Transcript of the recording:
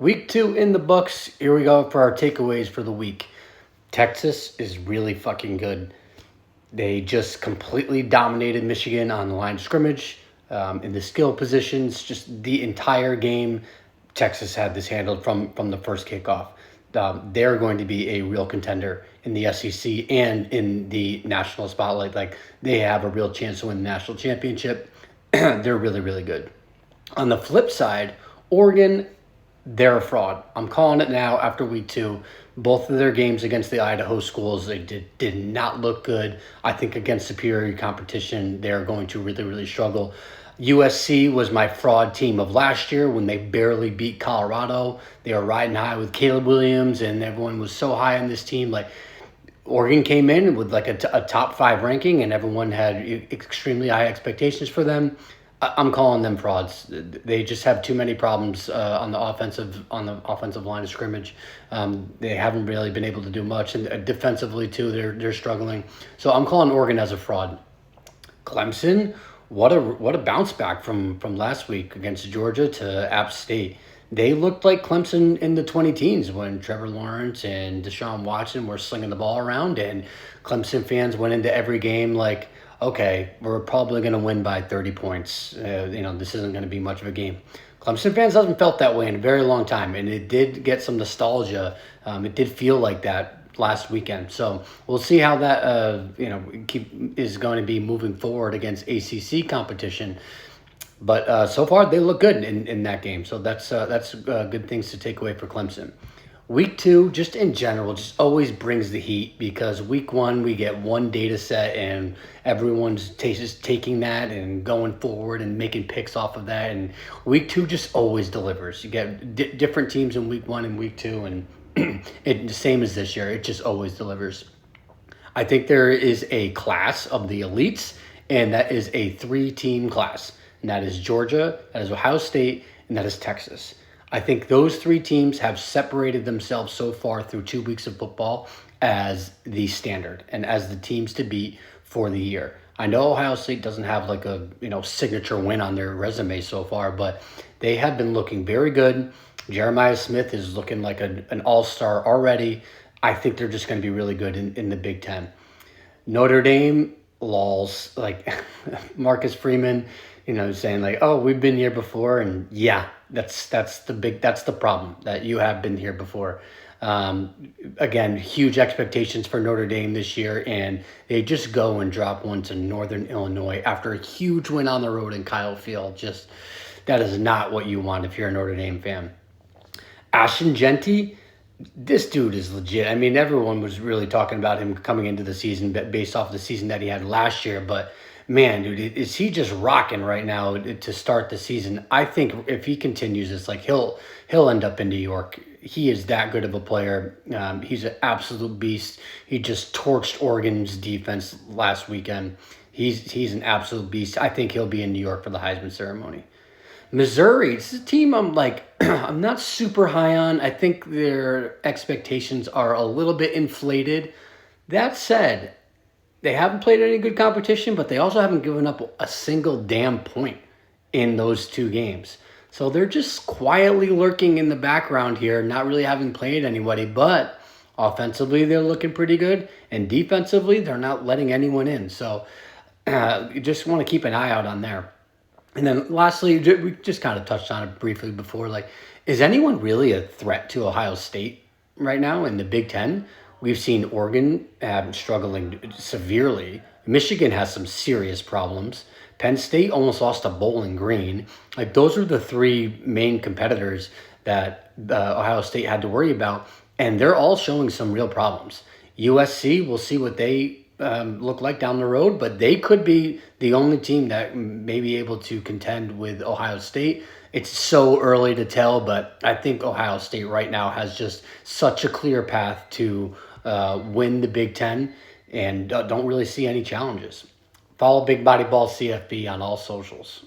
Week 2 in the books. Here we go for our takeaways for the week. Texas is really fucking good. They just completely dominated Michigan on the line of scrimmage, in the skill positions, just the entire game. Texas had this handled from the first kickoff. They're going to be a real contender in the SEC and in the national spotlight. Like, they have a real chance to win the national championship. They're really, really good. On the flip side, Oregon, they're a fraud. I'm calling it now after week 2. Both of their games against the Idaho schools, they did not look good. I think against superior competition, they're going to really, really struggle. USC was my fraud team of last year when they barely beat Colorado. They were riding high with Caleb Williams, and everyone was so high on this team. Like, Oregon came in with like a top 5 ranking, and everyone had extremely high expectations for them. I'm calling them frauds. They just have too many problems on the offensive line of scrimmage. They haven't really been able to do much, and defensively too, they're struggling. So I'm calling Oregon as a fraud. Clemson, what a bounce back from last week against Georgia to App State. They looked like Clemson in the 20 teens when Trevor Lawrence and Deshaun Watson were slinging the ball around, and Clemson fans went into every game like, okay, we're probably going to win by 30 points. This isn't going to be much of a game. Clemson fans haven't felt that way in a very long time, and it did get some nostalgia. It did feel like that last weekend. So we'll see how that is going to be moving forward against ACC competition. But so far, they look good in that game. So that's good things to take away for Clemson. Week 2, just in general, just always brings the heat because week 1, we get one data set and everyone's just taking that and going forward and making picks off of that. And week 2 just always delivers. You get different teams in week 1 and week 2, and the same as this year. It just always delivers. I think there is a class of the elites, and that is a 3-team class. And that is Georgia, that is Ohio State, and that is Texas. I think those 3 teams have separated themselves so far through 2 weeks of football as the standard and as the teams to beat for the year. I know Ohio State doesn't have like a signature win on their resume so far, but they have been looking very good. Jeremiah Smith is looking like an all-star already. I think they're just going to be really good in the Big Ten. Notre Dame, lols, like Marcus Freeman, saying like, oh, we've been here before. And yeah, that's the problem, that you have been here before. Again, huge expectations for Notre Dame this year, and they just go and drop one to Northern Illinois after a huge win on the road in Kyle Field. Just, that is not what you want if you're a Notre Dame fan. Ashton Jeanty, this dude is legit. I mean, everyone was really talking about him coming into the season based off the season that he had last year, but man, dude, is he just rocking right now to start the season? I think if he continues this, like he'll end up in New York. He is that good of a player. He's an absolute beast. He just torched Oregon's defense last weekend. He's an absolute beast. I think he'll be in New York for the Heisman ceremony. Missouri, this is a team I'm like, I'm not super high on. I think their expectations are a little bit inflated. That said, they haven't played any good competition, but they also haven't given up a single damn point in those 2 games. So they're just quietly lurking in the background here, not really having played anybody, but offensively they're looking pretty good, and defensively they're not letting anyone in. So you just want to keep an eye out on there. And then lastly, we just kind of touched on it briefly before, like, is anyone really a threat to Ohio State right now in the Big Ten? We've seen Oregon struggling severely. Michigan has some serious problems. Penn State almost lost to Bowling Green. Like, those are the 3 main competitors that Ohio State had to worry about, and they're all showing some real problems. USC, we'll see what they look like down the road, but they could be the only team that may be able to contend with Ohio State. It's so early to tell, but I think Ohio State right now has just such a clear path to win the Big Ten, and don't really see any challenges. Follow Big Body Ball CFB on all socials.